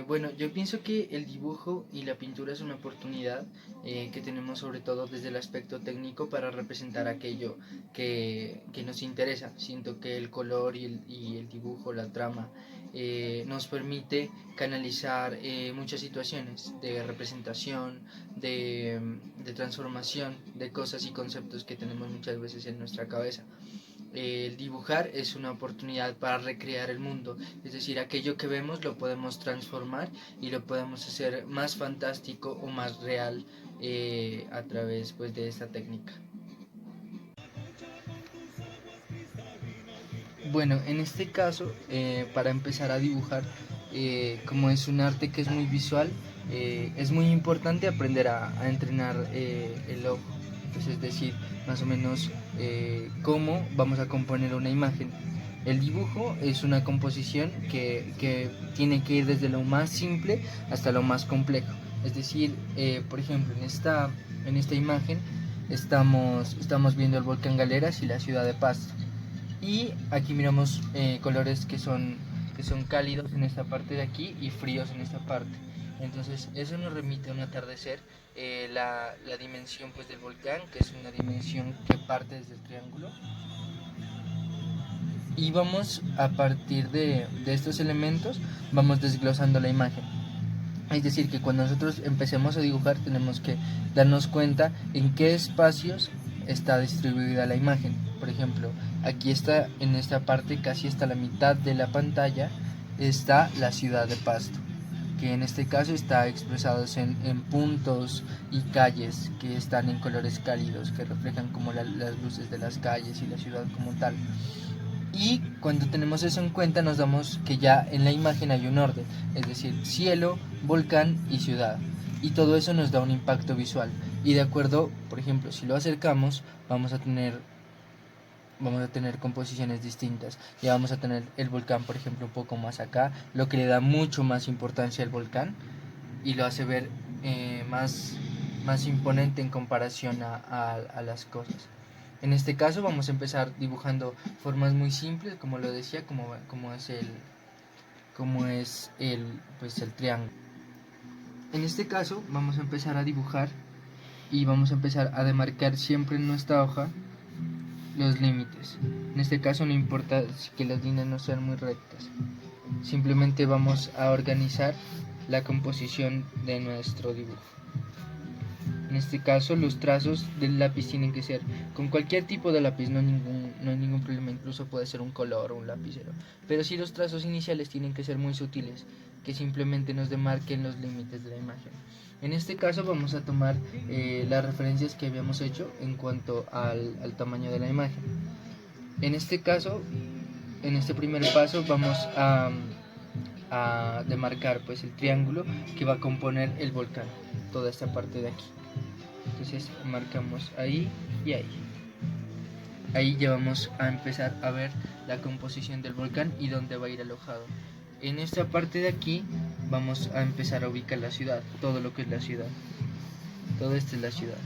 Bueno, yo pienso que el dibujo y la pintura es una oportunidad que tenemos sobre todo desde el aspecto técnico para representar aquello que nos interesa. Siento que el color y el dibujo, la trama, nos permite canalizar muchas situaciones de representación, de transformación de cosas y conceptos que tenemos muchas veces en nuestra cabeza. El dibujar es una oportunidad para recrear el mundo, es decir, aquello que vemos lo podemos transformar y lo podemos hacer más fantástico o más real a través pues, de esta técnica. Bueno, en este caso, para empezar a dibujar, como es un arte que es muy visual, es muy importante aprender a entrenar el ojo. Pues es decir, más o menos cómo vamos a componer una imagen. El dibujo es una composición que tiene que ir desde lo más simple hasta lo más complejo. Es decir, por ejemplo, en esta imagen estamos viendo el volcán Galeras y la ciudad de Pasto. Y aquí miramos colores que son cálidos en esta parte de aquí y fríos en esta parte. Entonces eso nos remite a un atardecer, la dimensión pues, del volcán, que es una dimensión que parte desde el triángulo. Y vamos a partir de estos elementos, vamos desglosando la imagen. Es decir, que cuando nosotros empecemos a dibujar tenemos que darnos cuenta en qué espacios está distribuida la imagen. Por ejemplo, aquí está, en esta parte, casi hasta la mitad de la pantalla, está la ciudad de Pasto, que en este caso está expresados en puntos y calles que están en colores cálidos, que reflejan como las luces de las calles y la ciudad como tal. Y cuando tenemos eso en cuenta nos damos que ya en la imagen hay un orden, es decir, cielo, volcán y ciudad. Y todo eso nos da un impacto visual. Y de acuerdo, por ejemplo, si lo acercamos, vamos a tener composiciones distintas. Ya vamos a tener el volcán, por ejemplo, un poco más acá, lo que le da mucho más importancia al volcán y lo hace ver más imponente en comparación a las cosas. En este caso vamos a empezar dibujando formas muy simples, como lo decía, como es el triángulo. En este caso vamos a empezar a dibujar y vamos a empezar a demarcar siempre en nuestra hoja los límites. En este caso no importa que las líneas no sean muy rectas, simplemente vamos a organizar la composición de nuestro dibujo. En este caso los trazos del lápiz tienen que ser con cualquier tipo de lápiz, no hay ningún problema, incluso puede ser un color o un lapicero. Pero sí los trazos iniciales tienen que ser muy sutiles, que simplemente nos demarquen los límites de la imagen. En este caso vamos a tomar las referencias que habíamos hecho en cuanto al tamaño de la imagen. En este caso, en este primer paso vamos a demarcar pues el triángulo que va a componer el volcán, toda esta parte de aquí. Entonces marcamos ahí y ahí. Ahí ya vamos a empezar a ver la composición del volcán y dónde va a ir alojado. En esta parte de aquí vamos a empezar a ubicar la ciudad, todo lo que es la ciudad. Todo esto es la ciudad.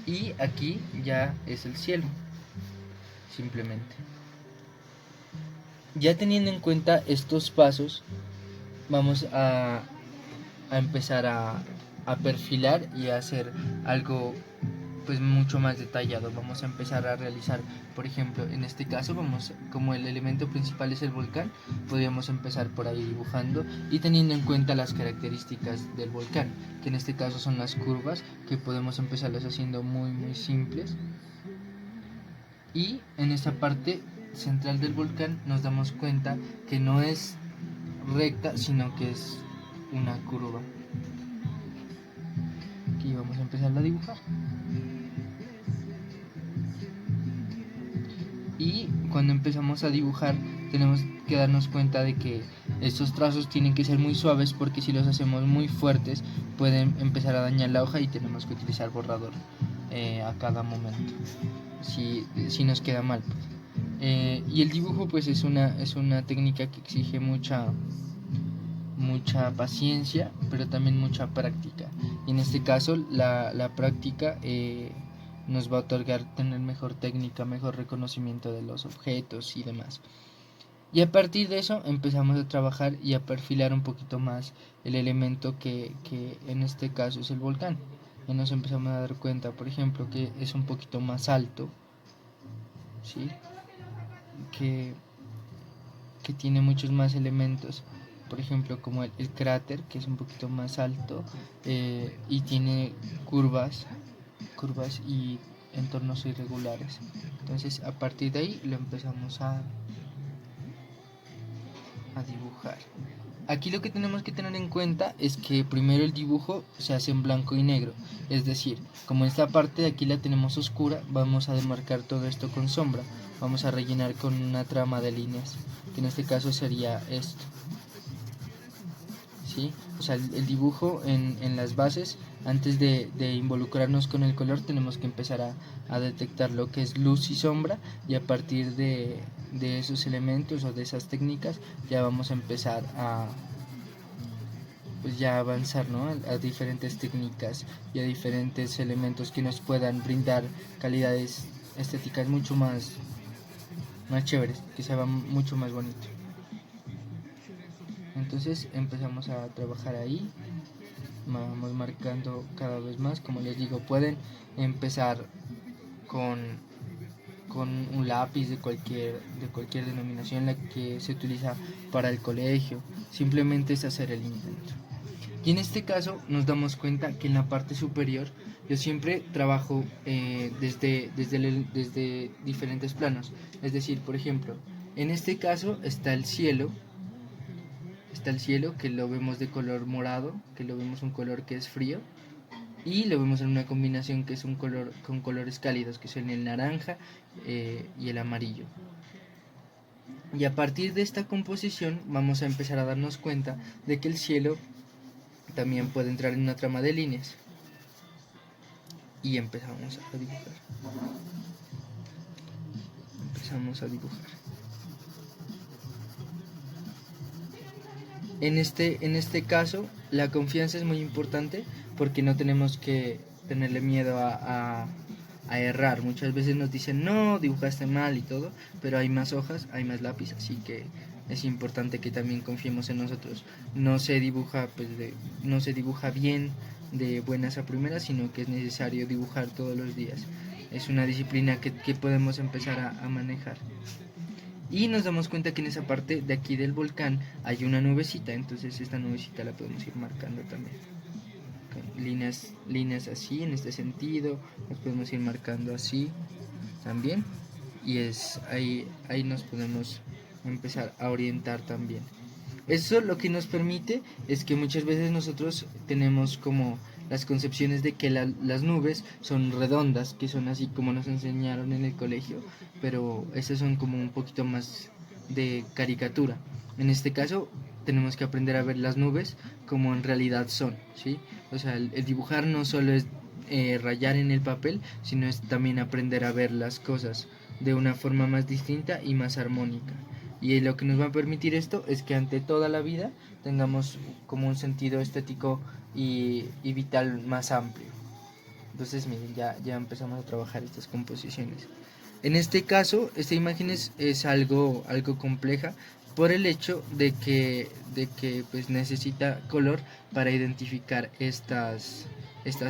Y aquí ya es el cielo, simplemente. Ya teniendo en cuenta estos pasos, vamos a empezar a perfilar y a hacer algo pues mucho más detallado. Vamos a empezar a realizar, por ejemplo, en este caso como el elemento principal es el volcán, podríamos empezar por ahí dibujando y teniendo en cuenta las características del volcán, que en este caso son las curvas, que podemos empezarlas haciendo muy muy simples. Y en esta parte central del volcán nos damos cuenta que no es recta, sino que es una curva. Aquí vamos a empezar a dibujar. Y cuando empezamos a dibujar tenemos que darnos cuenta de que estos trazos tienen que ser muy suaves, porque si los hacemos muy fuertes pueden empezar a dañar la hoja y tenemos que utilizar borrador a cada momento si nos queda mal. Y el dibujo pues es una técnica que exige mucha paciencia, pero también mucha práctica. Y en este caso la práctica nos va a otorgar tener mejor técnica, mejor reconocimiento de los objetos y demás. Y a partir de eso empezamos a trabajar y a perfilar un poquito más el elemento que en este caso es el volcán. Y nos empezamos a dar cuenta, por ejemplo, que es un poquito más alto, ¿sí? que, que tiene muchos más elementos, por ejemplo como el cráter, que es un poquito más alto, y tiene curvas y entornos irregulares. Entonces a partir de ahí lo empezamos a dibujar. Aquí lo que tenemos que tener en cuenta es que primero el dibujo se hace en blanco y negro, es decir, como esta parte de aquí la tenemos oscura, vamos a demarcar todo esto con sombra, vamos a rellenar con una trama de líneas, que en este caso sería esto, ¿sí? O sea, el dibujo en las bases, antes de involucrarnos con el color, tenemos que empezar a detectar lo que es luz y sombra, y a partir de esos elementos o de esas técnicas ya vamos a empezar a pues ya avanzar, ¿no? A diferentes técnicas y a diferentes elementos que nos puedan brindar calidades estéticas mucho más chéveres, que se vea mucho más bonito. Entonces empezamos a trabajar ahí, vamos marcando cada vez más. Como les digo, pueden empezar con, con un lápiz de cualquier denominación, la que se utiliza para el colegio. Simplemente es hacer el intento. Y en este caso nos damos cuenta que en la parte superior yo siempre trabajo desde diferentes planos. Es decir, por ejemplo, en este caso está el cielo que lo vemos de color morado, que lo vemos un color que es frío, y lo vemos en una combinación que es un color con colores cálidos, que son el naranja y el amarillo. Y a partir de esta composición vamos a empezar a darnos cuenta de que el cielo también puede entrar en una trama de líneas. Y empezamos a dibujar. En este caso, la confianza es muy importante porque no tenemos que tenerle miedo a errar. Muchas veces nos dicen, no, dibujaste mal y todo, pero hay más hojas, hay más lápiz, así que es importante que también confiemos en nosotros. No se dibuja, no se dibuja bien de buenas a primeras, sino que es necesario dibujar todos los días. Es una disciplina que podemos empezar a manejar. Y nos damos cuenta que en esa parte de aquí del volcán hay una nubecita, entonces esta nubecita la podemos ir marcando también. Con líneas así, en este sentido, nos podemos ir marcando así también. Y es ahí nos podemos empezar a orientar también. Eso lo que nos permite es que muchas veces nosotros tenemos como las concepciones de que las nubes son redondas, que son así como nos enseñaron en el colegio, pero esas son como un poquito más de caricatura. En este caso tenemos que aprender a ver las nubes como en realidad son, ¿sí? O sea, el dibujar no solo es rayar en el papel, sino es también aprender a ver las cosas de una forma más distinta y más armónica. Y lo que nos va a permitir esto es que ante toda la vida tengamos como un sentido estético y vital más amplio. Entonces miren, ya empezamos a trabajar estas composiciones. En este caso, esta imagen es algo compleja por el hecho de que pues necesita color para identificar estas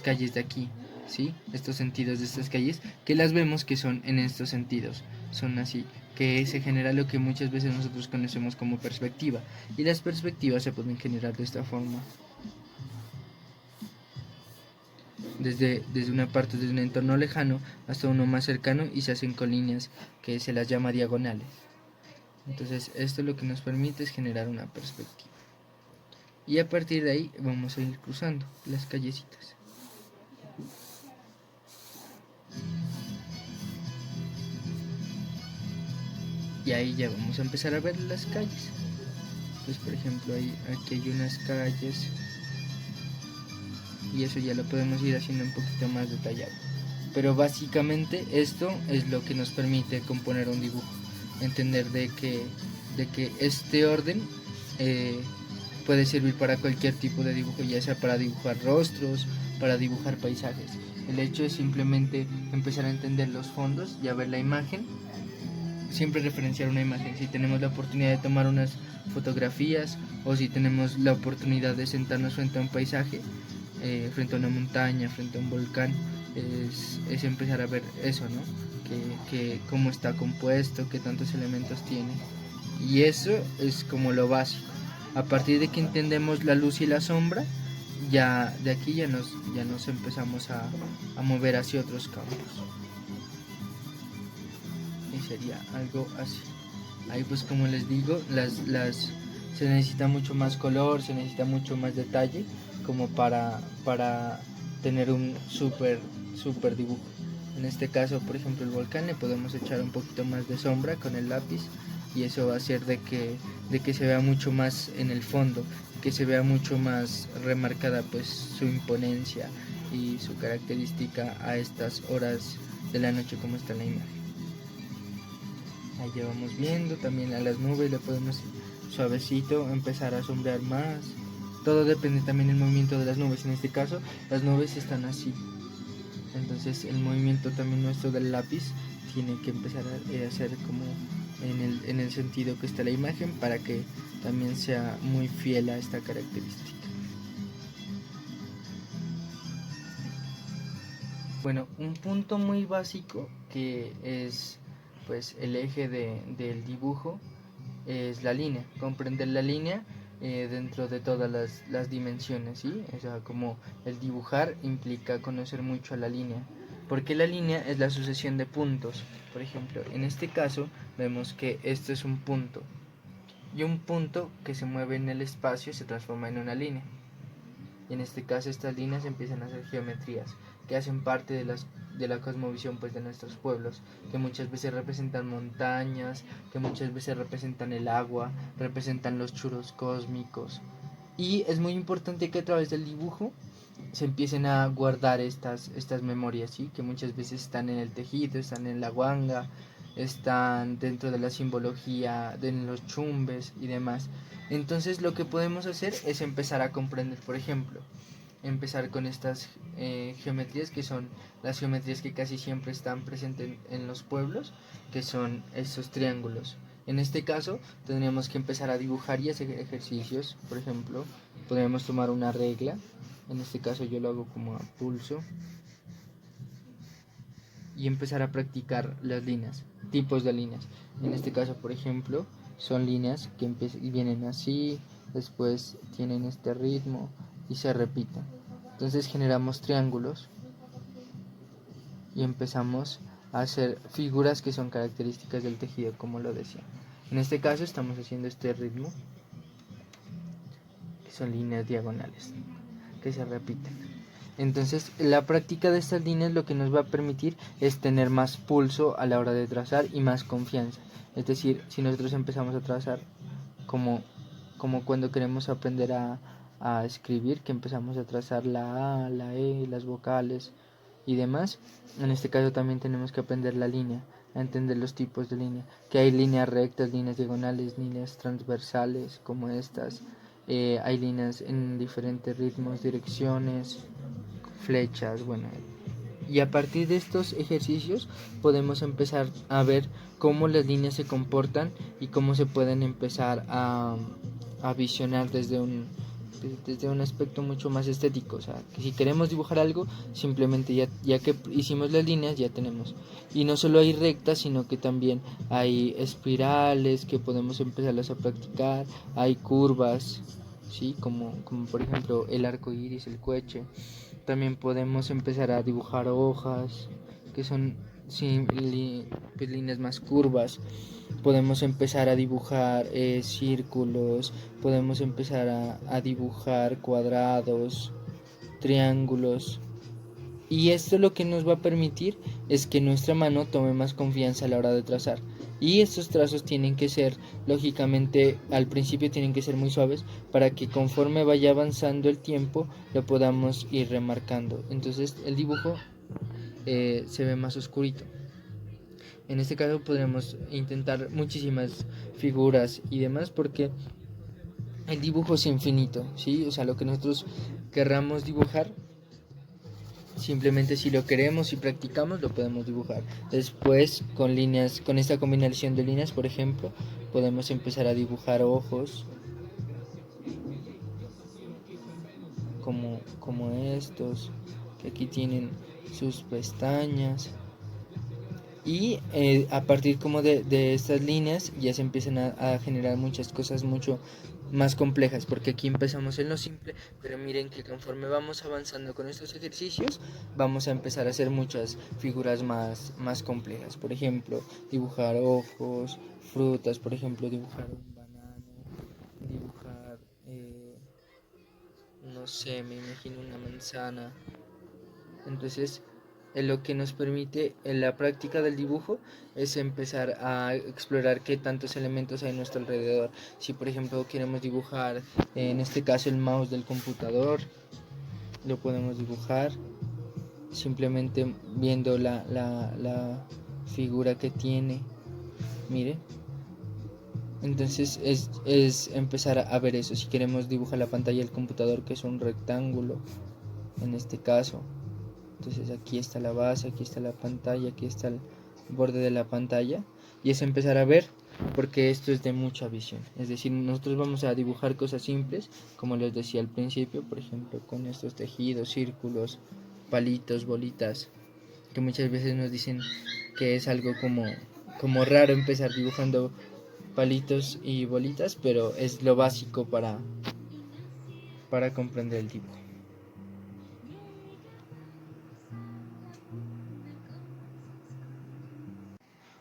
calles de aquí, ¿sí? Estos sentidos de estas calles, que las vemos que son en estos sentidos, son así, que se genera lo que muchas veces nosotros conocemos como perspectiva, y las perspectivas se pueden generar de esta forma. Desde una parte de un entorno lejano hasta uno más cercano, y se hacen con líneas que se las llama diagonales. Entonces esto lo que nos permite es generar una perspectiva, y a partir de ahí vamos a ir cruzando las callecitas. Y ahí ya vamos a empezar a ver las calles. Pues por ejemplo aquí hay unas calles, y eso ya lo podemos ir haciendo un poquito más detallado. Pero básicamente esto es lo que nos permite componer un dibujo. Entender de que este orden puede servir para cualquier tipo de dibujo, ya sea para dibujar rostros, para dibujar paisajes. El hecho es simplemente empezar a entender los fondos y a ver la imagen siempre referenciar una imagen. Si tenemos la oportunidad de tomar unas fotografías o si tenemos la oportunidad de sentarnos frente a un paisaje, frente a una montaña, frente a un volcán, es empezar a ver eso, ¿no? Que cómo está compuesto, qué tantos elementos tiene. Y eso es como lo básico. A partir de que entendemos la luz y la sombra, ya de aquí ya nos empezamos a mover hacia otros campos. Y sería algo así. Ahí pues como les digo, se necesita mucho más color, se necesita mucho más detalle como para tener un super dibujo. En este caso, por ejemplo, el volcán, le podemos echar un poquito más de sombra con el lápiz y eso va a hacer de que se vea mucho más en el fondo, que se vea mucho más remarcada pues su imponencia y su característica a estas horas de la noche como está en la imagen. Ahí ya vamos viendo, también a las nubes le podemos suavecito empezar a sombrear más. Todo depende también del movimiento de las nubes. En este caso, las nubes están así. Entonces el movimiento también nuestro del lápiz tiene que empezar a hacer como en el sentido que está la imagen para que también sea muy fiel a esta característica. Bueno, un punto muy básico que es pues el eje del dibujo es la línea, comprender la línea dentro de todas las dimensiones, ¿sí? O sea, como el dibujar implica conocer mucho a la línea, porque la línea es la sucesión de puntos. Por ejemplo, en este caso vemos que esto es un punto, y un punto que se mueve en el espacio se transforma en una línea. Y en este caso estas líneas empiezan a ser geometrías que hacen parte de la cosmovisión pues de nuestros pueblos, que muchas veces representan montañas, que muchas veces representan el agua, representan los churros cósmicos. Y es muy importante que a través del dibujo se empiecen a guardar estas memorias, ¿sí? Que muchas veces están en el tejido, están en la guanga, están dentro de la simbología, de los chumbes y demás. Entonces lo que podemos hacer es empezar a comprender, por ejemplo, empezar con estas geometrías que son las geometrías que casi siempre están presentes en los pueblos, que son estos triángulos. En este caso tendríamos que empezar a dibujar y hacer ejercicios. Por ejemplo, podríamos tomar una regla, en este caso yo lo hago como a pulso, y empezar a practicar las líneas, tipos de líneas. En este caso, por ejemplo, son líneas que vienen así, después tienen este ritmo y se repiten. Entonces generamos triángulos y empezamos a hacer figuras que son características del tejido, como lo decía. En este caso estamos haciendo este ritmo, que son líneas diagonales, que se repiten. Entonces la práctica de estas líneas lo que nos va a permitir es tener más pulso a la hora de trazar y más confianza. Es decir, si nosotros empezamos a trazar como cuando queremos aprender a escribir, que empezamos a trazar la A, la E, las vocales y demás, en este caso también tenemos que aprender la línea, a entender los tipos de línea, que hay líneas rectas, líneas diagonales, líneas transversales como estas, hay líneas en diferentes ritmos, direcciones, flechas, bueno. Y a partir de estos ejercicios podemos empezar a ver cómo las líneas se comportan y cómo se pueden empezar a visionar desde un aspecto mucho más estético. O sea, que si queremos dibujar algo, simplemente ya que hicimos las líneas, ya tenemos. Y no solo hay rectas, sino que también hay espirales que podemos empezarlas a practicar, hay curvas, ¿sí? Como por ejemplo el arco iris, el cohete. También podemos empezar a dibujar hojas, que son pues, líneas más curvas. Podemos empezar a dibujar círculos, podemos empezar a dibujar cuadrados, triángulos. Y esto lo que nos va a permitir es que nuestra mano tome más confianza a la hora de trazar. Y estos trazos tienen que ser, lógicamente, al principio tienen que ser muy suaves para que conforme vaya avanzando el tiempo lo podamos ir remarcando. Entonces el dibujo se ve más oscurito. En este caso podremos intentar muchísimas figuras y demás porque el dibujo es infinito, ¿sí? O sea, lo que nosotros querramos dibujar Simplemente si lo queremos y practicamos lo podemos dibujar. Después con líneas, con esta combinación de líneas, por ejemplo, podemos empezar a dibujar ojos como estos, que aquí tienen sus pestañas. Y a partir como de estas líneas ya se empiezan a generar muchas cosas mucho más complejas, porque aquí empezamos en lo simple, pero miren que conforme vamos avanzando con estos ejercicios vamos a empezar a hacer muchas figuras más complejas. Por ejemplo, dibujar ojos, frutas, por ejemplo, dibujar un banano, dibujar, no sé, me imagino una manzana. Entonces, lo que nos permite en la práctica del dibujo es empezar a explorar qué tantos elementos hay a nuestro alrededor. Si por ejemplo queremos dibujar, en este caso el mouse del computador, lo podemos dibujar simplemente viendo la figura que tiene. Mire. Entonces es empezar a ver eso. Si queremos dibujar la pantalla del computador, que es un rectángulo, en este caso. Entonces aquí está la base, aquí está la pantalla, aquí está el borde de la pantalla. Y es empezar a ver, porque esto es de mucha visión. Es decir, nosotros vamos a dibujar cosas simples, como les decía al principio, por ejemplo, con estos tejidos, círculos, palitos, bolitas, que muchas veces nos dicen que es algo como raro empezar dibujando palitos y bolitas, pero es lo básico para comprender el dibujo.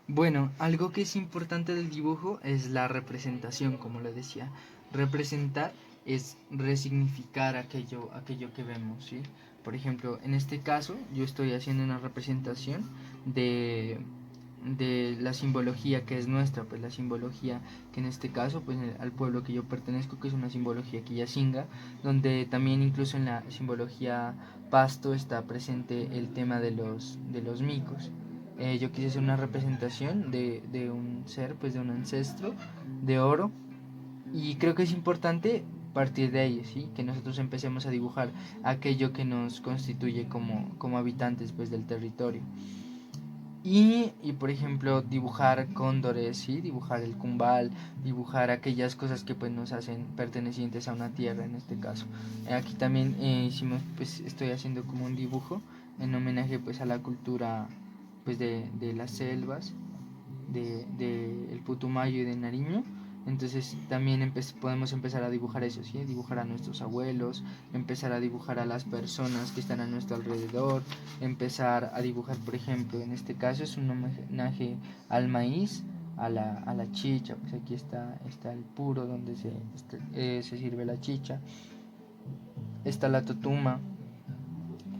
Bueno, algo que es importante del dibujo es la representación, como le decía. Representar es resignificar aquello que vemos, ¿sí? Por ejemplo, en este caso, yo estoy haciendo una representación de, de la simbología que es nuestra, pues la simbología que en este caso, pues al pueblo que yo pertenezco, que es una simbología quillacinga, donde también incluso en la simbología pasto está presente el tema de los micos. Yo quise hacer una representación de un ser, pues de un ancestro de oro, y creo que es importante partir de ahí, ¿sí? Que nosotros empecemos a dibujar aquello que nos constituye como habitantes, pues, del territorio. Y por ejemplo dibujar cóndores, ¿sí? Dibujar el cumbal, dibujar aquellas cosas que pues nos hacen pertenecientes a una tierra en este caso. Aquí también hicimos, pues estoy haciendo como un dibujo en homenaje pues a la cultura pues de las selvas, de el Putumayo y de Nariño. Entonces también podemos empezar a dibujar eso, ¿sí? Dibujar a nuestros abuelos, empezar a dibujar a las personas que están a nuestro alrededor, empezar a dibujar, por ejemplo, en este caso es un homenaje al maíz, a la chicha, pues aquí está el puro donde se sirve la chicha, está la totuma.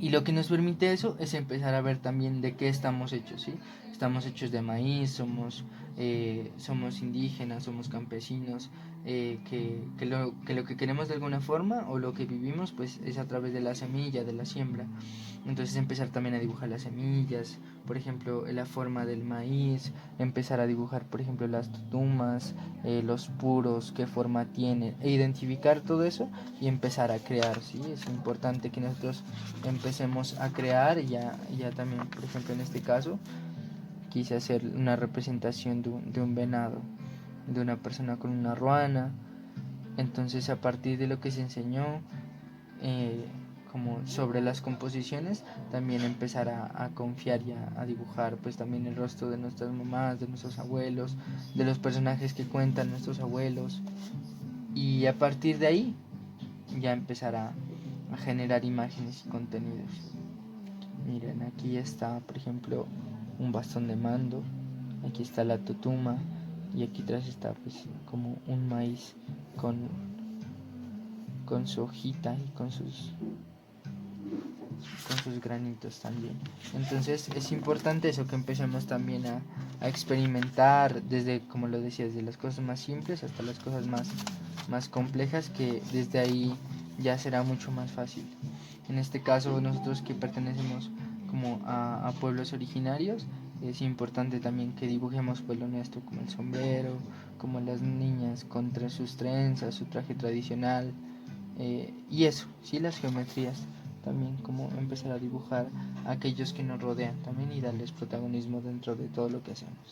Y lo que nos permite eso es empezar a ver también de qué estamos hechos, ¿sí? Estamos hechos de maíz, somos indígenas, somos campesinos, que lo que queremos de alguna forma o lo que vivimos pues es a través de la semilla, de la siembra. Entonces empezar también a dibujar las semillas, por ejemplo la forma del maíz, empezar a dibujar por ejemplo las tutumas, los puros, qué forma tienen, e identificar todo eso y empezar a crear, ¿sí? Es importante que nosotros empecemos a crear. Ya también, por ejemplo, en este caso quise hacer una representación de un venado, de una persona con una ruana. Entonces a partir de lo que se enseñó eh, como sobre las composiciones, también empezar a confiar y a dibujar pues también el rostro de nuestras mamás, de nuestros abuelos, de los personajes que cuentan nuestros abuelos, y a partir de ahí ya empezar a generar imágenes y contenidos. Miren, aquí está, por ejemplo, un bastón de mando, aquí está la totuma y aquí atrás está pues como un maíz con su hojita y con sus granitos también. Entonces es importante eso, que empecemos también a experimentar desde, como lo decía, desde las cosas más simples hasta las cosas más complejas, que desde ahí ya será mucho más fácil. En este caso nosotros que pertenecemos como a pueblos originarios, es importante también que dibujemos pues lo nuestro, como el sombrero, como las niñas contra sus trenzas, su traje tradicional, y eso, sí, las geometrías también como empezar a dibujar a aquellos que nos rodean también y darles protagonismo dentro de todo lo que hacemos.